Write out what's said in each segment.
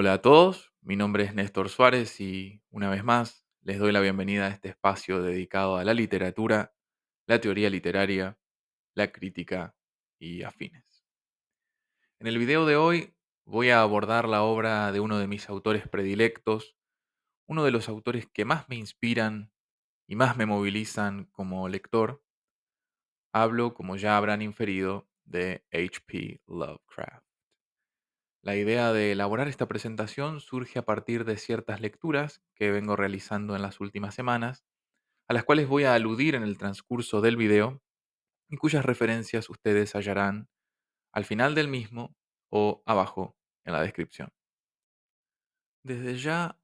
Hola a todos, mi nombre es Néstor Suárez y una vez más les doy la bienvenida a este espacio dedicado a la literatura, la teoría literaria, la crítica y afines. En el video de hoy voy a abordar la obra de uno de mis autores predilectos, uno de los autores que más me inspiran y más me movilizan como lector. Hablo, como ya habrán inferido, de H.P. Lovecraft. La idea de elaborar esta presentación surge a partir de ciertas lecturas que vengo realizando en las últimas semanas, a las cuales voy a aludir en el transcurso del video y cuyas referencias ustedes hallarán al final del mismo o abajo en la descripción. Desde ya,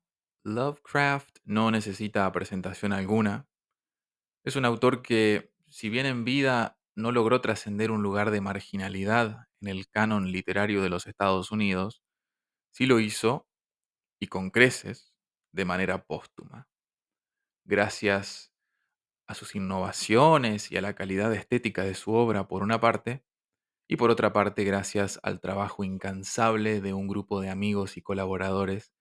Lovecraft no necesita presentación alguna. Es un autor que, si bien en vida no logró trascender un lugar de marginalidad en el canon literario de los Estados Unidos, sí lo hizo y con creces de manera póstuma. Gracias a sus innovaciones y a la calidad estética de su obra por una parte, y por otra parte gracias al trabajo incansable de un grupo de amigos y colaboradores,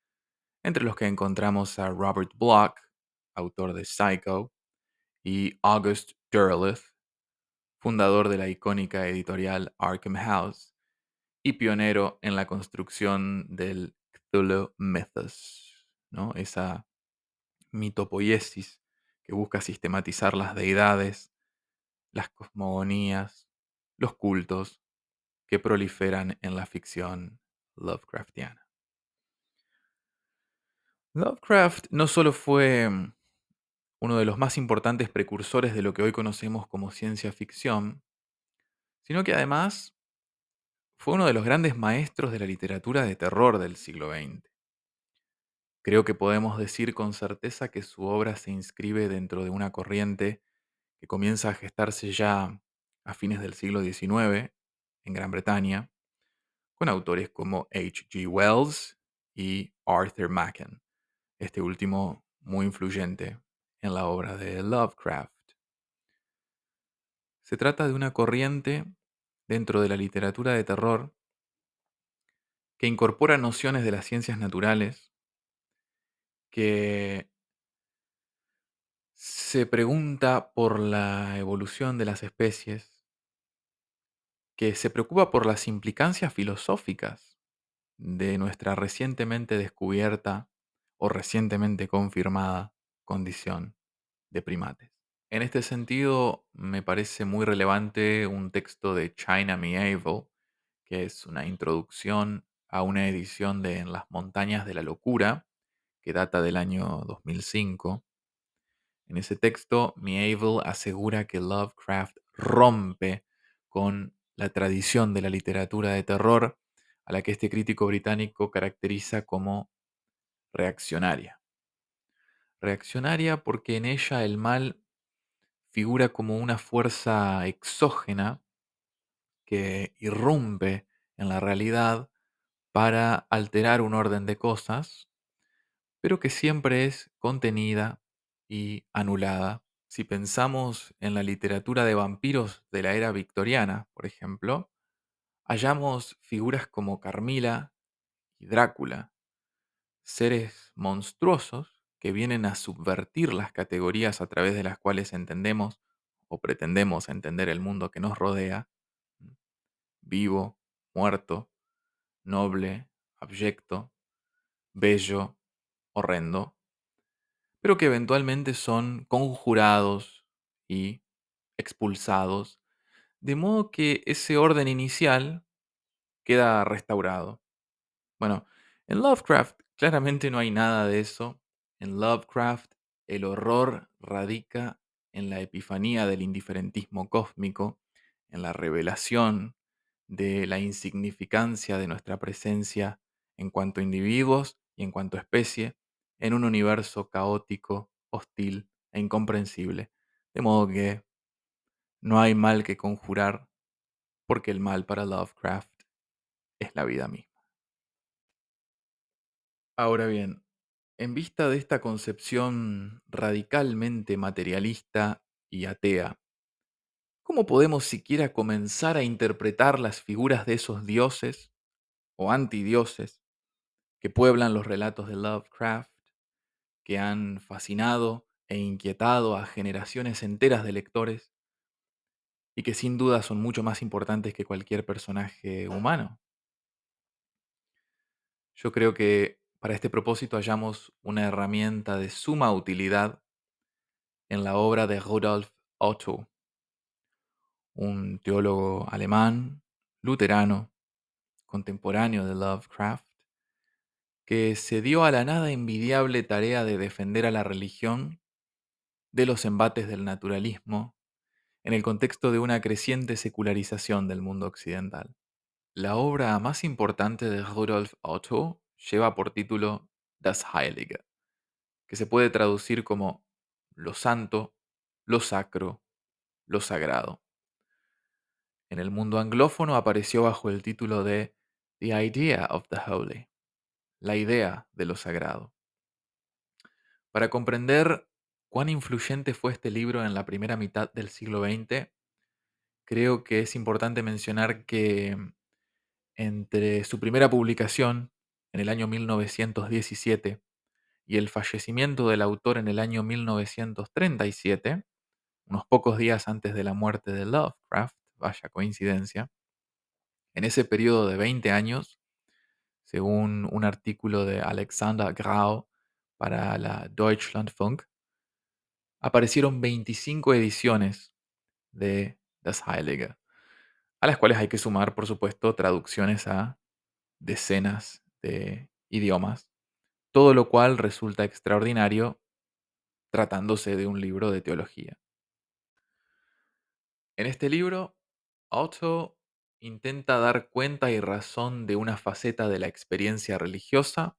entre los que encontramos a Robert Bloch, autor de Psycho, y August Derleth, fundador de la icónica editorial Arkham House y pionero en la construcción del Cthulhu Mythos, ¿no? Esa mitopoiesis que busca sistematizar las deidades, las cosmogonías, los cultos que proliferan en la ficción Lovecraftiana. Lovecraft no solo fue uno de los más importantes precursores de lo que hoy conocemos como ciencia ficción, sino que además fue uno de los grandes maestros de la literatura de terror del siglo XX. Creo que podemos decir con certeza que su obra se inscribe dentro de una corriente que comienza a gestarse ya a fines del siglo XIX en Gran Bretaña, con autores como H. G. Wells y Arthur Machen, este último muy influyente en la obra de Lovecraft. Se trata de una corriente dentro de la literatura de terror que incorpora nociones de las ciencias naturales, que se pregunta por la evolución de las especies, que se preocupa por las implicancias filosóficas de nuestra recientemente descubierta o recientemente confirmada condición de primates. En este sentido, me parece muy relevante un texto de China Miéville, que es una introducción a una edición de En las montañas de la locura, que data del año 2005. En ese texto, Miéville asegura que Lovecraft rompe con la tradición de la literatura de terror, a la que este crítico británico caracteriza como reaccionaria. Reaccionaria porque en ella el mal figura como una fuerza exógena que irrumpe en la realidad para alterar un orden de cosas, pero que siempre es contenida y anulada. Si pensamos en la literatura de vampiros de la era victoriana, por ejemplo, hallamos figuras como Carmila y Drácula, seres monstruosos que vienen a subvertir las categorías a través de las cuales entendemos o pretendemos entender el mundo que nos rodea: vivo, muerto, noble, abyecto, bello, horrendo, pero que eventualmente son conjurados y expulsados, de modo que ese orden inicial queda restaurado. Bueno, en Lovecraft claramente no hay nada de eso. En Lovecraft el horror radica en la epifanía del indiferentismo cósmico, en la revelación de la insignificancia de nuestra presencia en cuanto individuos y en cuanto especie en un universo caótico, hostil e incomprensible. De modo que no hay mal que conjurar, porque el mal para Lovecraft es la vida misma. Ahora bien, en vista de esta concepción radicalmente materialista y atea, ¿cómo podemos siquiera comenzar a interpretar las figuras de esos dioses o antidioses que pueblan los relatos de Lovecraft, que han fascinado e inquietado a generaciones enteras de lectores y que sin duda son mucho más importantes que cualquier personaje humano. Yo creo que para este propósito hallamos una herramienta de suma utilidad en la obra de Rudolf Otto, un teólogo alemán, luterano, contemporáneo de Lovecraft, que se dio a la nada envidiable tarea de defender a la religión de los embates del naturalismo en el contexto de una creciente secularización del mundo occidental. La obra más importante de Rudolf Otto lleva por título Das Heilige, que se puede traducir como lo santo, lo sacro, lo sagrado. En el mundo anglófono apareció bajo el título de The Idea of the Holy, la idea de lo sagrado. Para comprender cuán influyente fue este libro en la primera mitad del siglo XX, creo que es importante mencionar que entre su primera publicación en el año 1917 y el fallecimiento del autor en el año 1937, unos pocos días antes de la muerte de Lovecraft, vaya coincidencia, en ese periodo de 20 años, según un artículo de Alexander Grau para la Deutschlandfunk, aparecieron 25 ediciones de Das Heilige, a las cuales hay que sumar, por supuesto, traducciones a decenas de idiomas, todo lo cual resulta extraordinario tratándose de un libro de teología. En este libro, Otto intenta dar cuenta y razón de una faceta de la experiencia religiosa,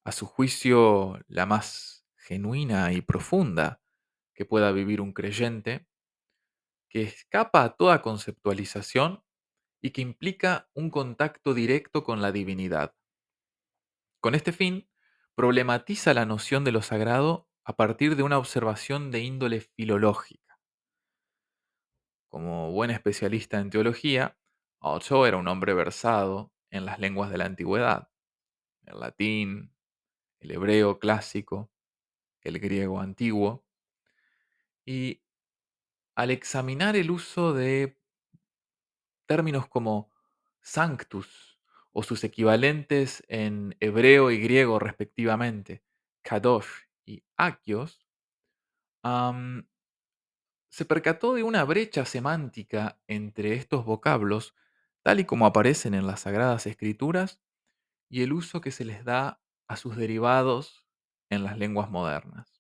a su juicio la más genuina y profunda que pueda vivir un creyente, que escapa a toda conceptualización y que implica un contacto directo con la divinidad. Con este fin, problematiza la noción de lo sagrado a partir de una observación de índole filológica. Como buen especialista en teología, Otto era un hombre versado en las lenguas de la antigüedad, el latín, el hebreo clásico, el griego antiguo, y al examinar el uso de términos como sanctus o sus equivalentes en hebreo y griego respectivamente, kadosh y agios, am, se percató de una brecha semántica entre estos vocablos, tal y como aparecen en las Sagradas Escrituras, y el uso que se les da a sus derivados en las lenguas modernas.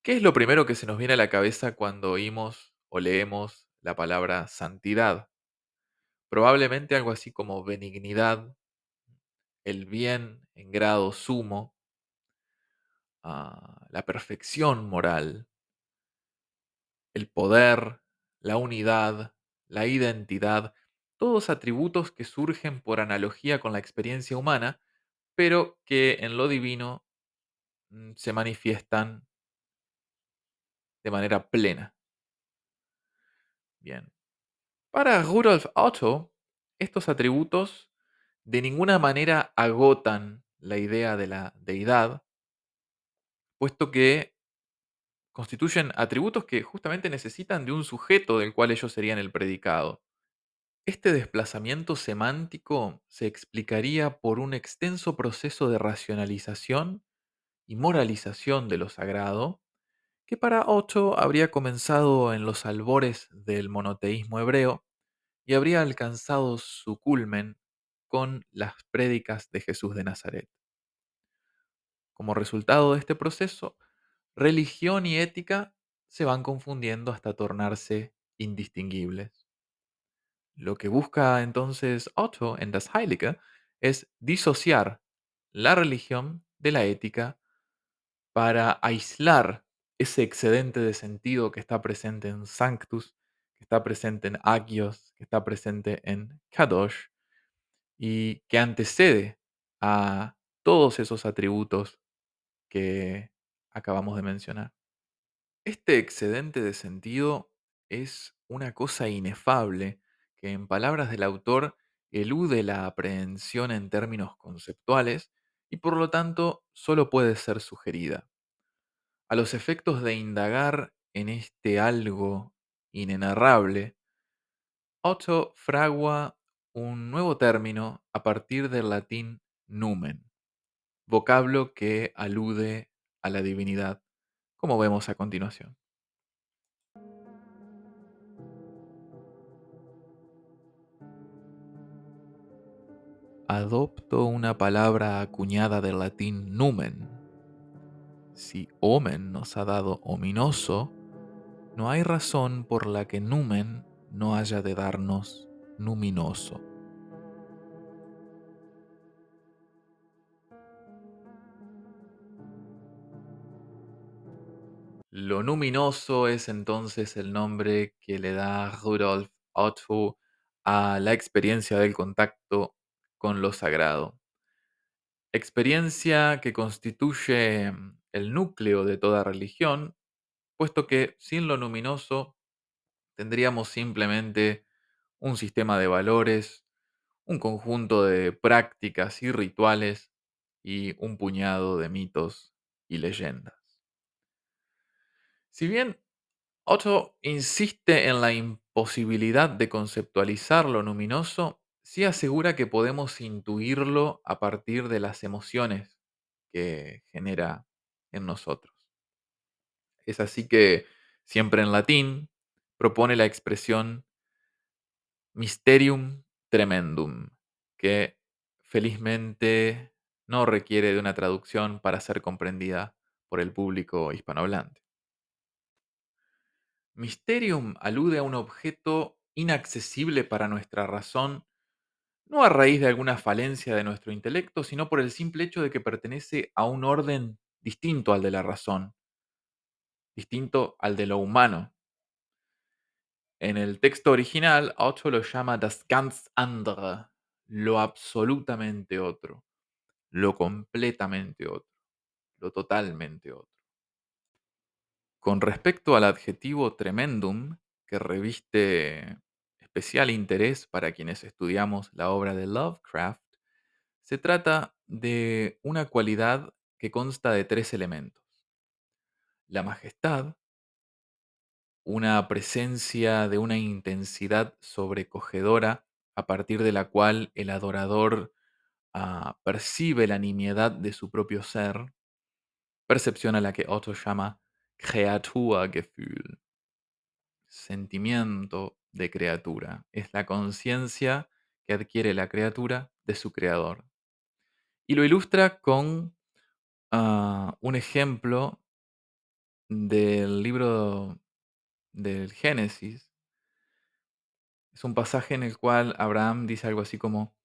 ¿Qué es lo primero que se nos viene a la cabeza cuando oímos o leemos la palabra santidad? Probablemente algo así como benignidad, el bien en grado sumo, la perfección moral, el poder, la unidad, la identidad, todos atributos que surgen por analogía con la experiencia humana, pero que en lo divino se manifiestan de manera plena. Bien. Para Rudolf Otto, estos atributos de ninguna manera agotan la idea de la deidad, puesto que constituyen atributos que justamente necesitan de un sujeto del cual ellos serían el predicado. Este desplazamiento semántico se explicaría por un extenso proceso de racionalización y moralización de lo sagrado, que para Otto habría comenzado en los albores del monoteísmo hebreo y habría alcanzado su culmen con las prédicas de Jesús de Nazaret. Como resultado de este proceso, religión y ética se van confundiendo hasta tornarse indistinguibles. Lo que busca entonces Otto en Das Heilige es disociar la religión de la ética para aislar ese excedente de sentido que está presente en Sanctus, que está presente en Agios, que está presente en Kadosh y que antecede a todos esos atributos que acabamos de mencionar. Este excedente de sentido es una cosa inefable que, en palabras del autor, elude la aprehensión en términos conceptuales y por lo tanto solo puede ser sugerida. A los efectos de indagar en este algo inenarrable, Otto fragua un nuevo término a partir del latín numen, vocablo que alude a la divinidad, como vemos a continuación. Adopto una palabra acuñada del latín numen. Si omen nos ha dado ominoso, no hay razón por la que numen no haya de darnos numinoso. Lo numinoso es entonces el nombre que le da Rudolf Otto a la experiencia del contacto con lo sagrado. Experiencia que constituye el núcleo de toda religión, puesto que sin lo luminoso tendríamos simplemente un sistema de valores, un conjunto de prácticas y rituales y un puñado de mitos y leyendas. Si bien Otto insiste en la imposibilidad de conceptualizar lo luminoso, sí asegura que podemos intuirlo a partir de las emociones que genera en nosotros. Es así que, siempre en latín, propone la expresión mysterium tremendum, que felizmente no requiere de una traducción para ser comprendida por el público hispanohablante. Mysterium alude a un objeto inaccesible para nuestra razón, no a raíz de alguna falencia de nuestro intelecto, sino por el simple hecho de que pertenece a un orden distinto al de la razón, distinto al de lo humano. En el texto original, Otto lo llama das ganz andere, lo absolutamente otro, lo completamente otro, lo totalmente otro. Con respecto al adjetivo tremendum, que reviste especial interés para quienes estudiamos la obra de Lovecraft, se trata de una cualidad que consta de tres elementos. La majestad, una presencia de una intensidad sobrecogedora a partir de la cual el adorador percibe la nimiedad de su propio ser, percepción a la que Otto llama Kreaturgefühl, sentimiento de criatura. Es la conciencia que adquiere la criatura de su creador. Y lo ilustra con un ejemplo del libro del Génesis. Es un pasaje en el cual Abraham dice algo así como,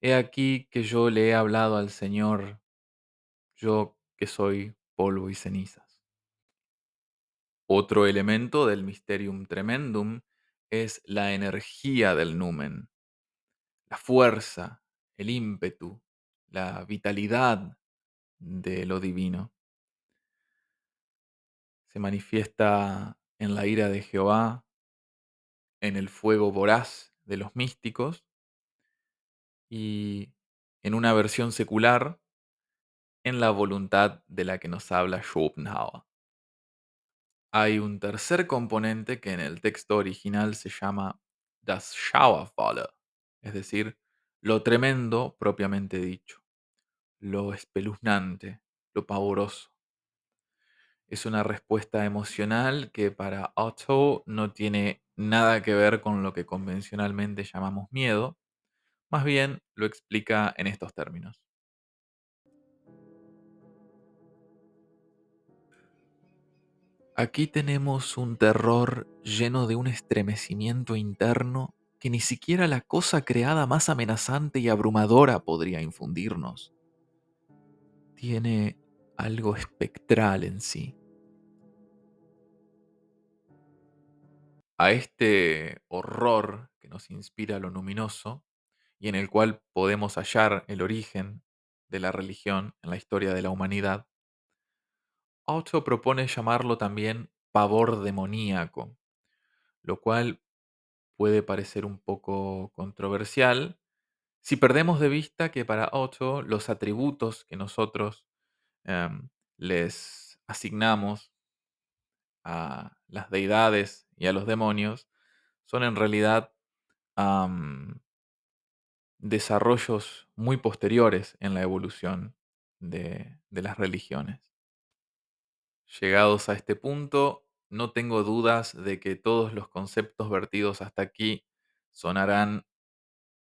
He aquí que yo le he hablado al Señor, yo que soy polvo y cenizas. Otro elemento del Mysterium Tremendum es la energía del numen, la fuerza, el ímpetu, la vitalidad de lo divino. Se manifiesta en la ira de Jehová, en el fuego voraz de los místicos y en una versión secular en la voluntad de la que nos habla Schopenhauer. Hay un tercer componente que en el texto original se llama das Schauervolle, es decir, lo tremendo propiamente dicho, lo espeluznante, lo pavoroso. Es una respuesta emocional que para Otto no tiene nada que ver con lo que convencionalmente llamamos miedo, más bien lo explica en estos términos. Aquí tenemos un terror lleno de un estremecimiento interno que ni siquiera la cosa creada más amenazante y abrumadora podría infundirnos. Tiene algo espectral en sí. A este horror que nos inspira lo luminoso y en el cual podemos hallar el origen de la religión en la historia de la humanidad, Otto propone llamarlo también pavor demoníaco, lo cual puede parecer un poco controversial, Si perdemos de vista que para Otto los atributos que nosotros les asignamos a las deidades y a los demonios son en realidad am, desarrollos muy posteriores en la evolución de las religiones. Llegados a este punto, no tengo dudas de que todos los conceptos vertidos hasta aquí sonarán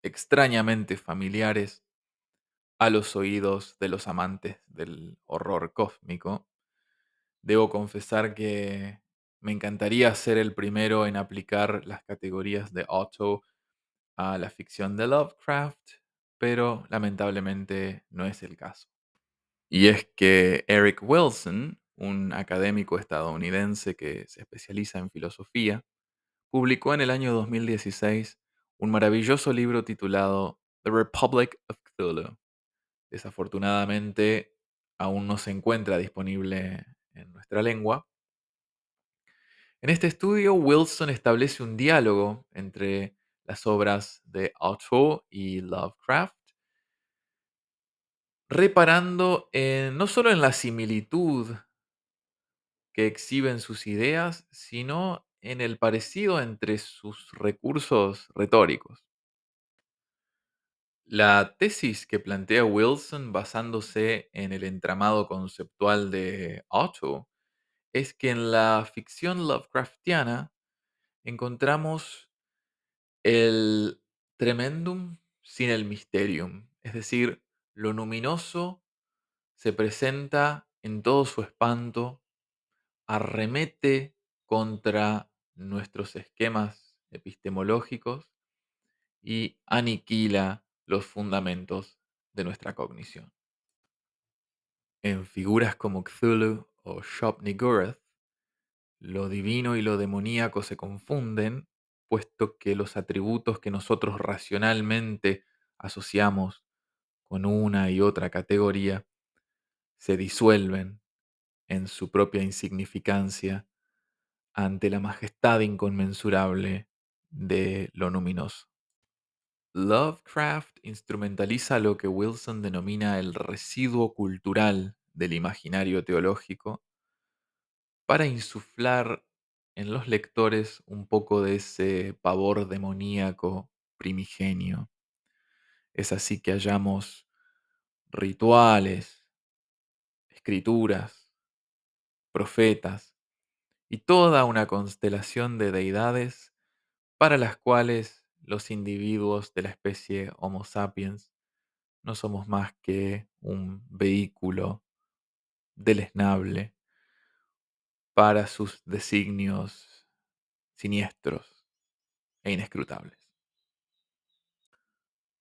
extrañamente familiares a los oídos de los amantes del horror cósmico. Debo confesar que me encantaría ser el primero en aplicar las categorías de Otto a la ficción de Lovecraft, pero lamentablemente no es el caso. Y es que Eric Wilson, un académico estadounidense que se especializa en filosofía, publicó en el año 2016 un maravilloso libro titulado The Republic of Cthulhu. Desafortunadamente, aún no se encuentra disponible en nuestra lengua. En este estudio, Wilson establece un diálogo entre las obras de Otto y Lovecraft, reparando no solo en la similitud que exhiben sus ideas, sino en el parecido entre sus recursos retóricos. La tesis que plantea Wilson basándose en el entramado conceptual de Otto es que en la ficción Lovecraftiana encontramos el tremendum sin el mysterium, es decir, lo luminoso se presenta en todo su espanto, arremete contra nuestros esquemas epistemológicos y aniquila los fundamentos de nuestra cognición. En figuras como Cthulhu o Shop-Niggurath, lo divino y lo demoníaco se confunden, puesto que los atributos que nosotros racionalmente asociamos con una y otra categoría se disuelven en su propia insignificancia ante la majestad inconmensurable de lo luminoso. Lovecraft instrumentaliza lo que Wilson denomina el residuo cultural del imaginario teológico para insuflar en los lectores un poco de ese pavor demoníaco primigenio. Es así que hallamos rituales, escrituras, profetas y toda una constelación de deidades para las cuales los individuos de la especie Homo sapiens no somos más que un vehículo deleznable para sus designios siniestros e inescrutables.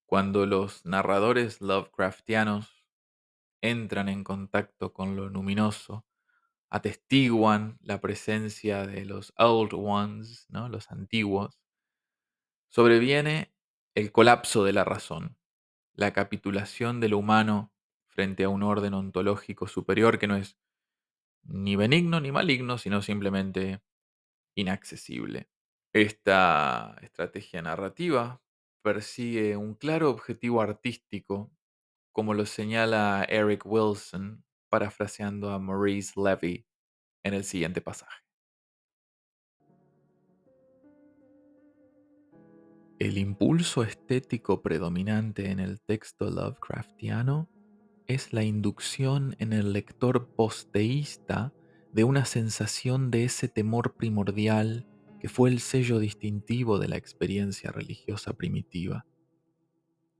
Cuando los narradores Lovecraftianos entran en contacto con lo luminoso, atestiguan la presencia de los Old Ones, ¿no? Los antiguos, sobreviene el colapso de la razón, la capitulación de lo humano frente a un orden ontológico superior que no es ni benigno ni maligno, sino simplemente inaccesible. Esta estrategia narrativa persigue un claro objetivo artístico, como lo señala Eric Wilson, parafraseando a Maurice Levy en el siguiente pasaje. El impulso estético predominante en el texto Lovecraftiano es la inducción en el lector posteísta de una sensación de ese temor primordial que fue el sello distintivo de la experiencia religiosa primitiva,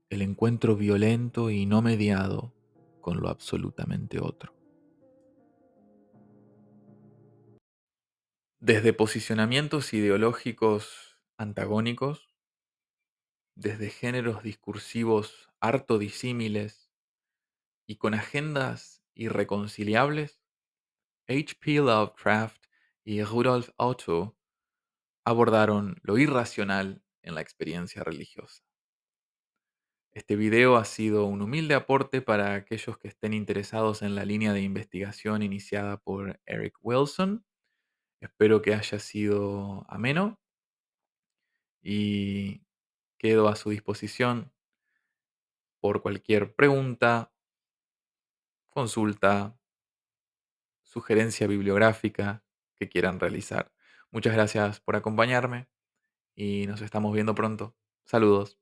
el encuentro violento y no mediado con lo absolutamente otro. Desde posicionamientos ideológicos antagónicos, desde géneros discursivos harto disímiles y con agendas irreconciliables, H. P. Lovecraft y Rudolf Otto abordaron lo irracional en la experiencia religiosa. Este video ha sido un humilde aporte para aquellos que estén interesados en la línea de investigación iniciada por Eric Wilson. Espero que haya sido ameno y quedo a su disposición por cualquier pregunta, consulta, sugerencia bibliográfica que quieran realizar. Muchas gracias por acompañarme y nos estamos viendo pronto. Saludos.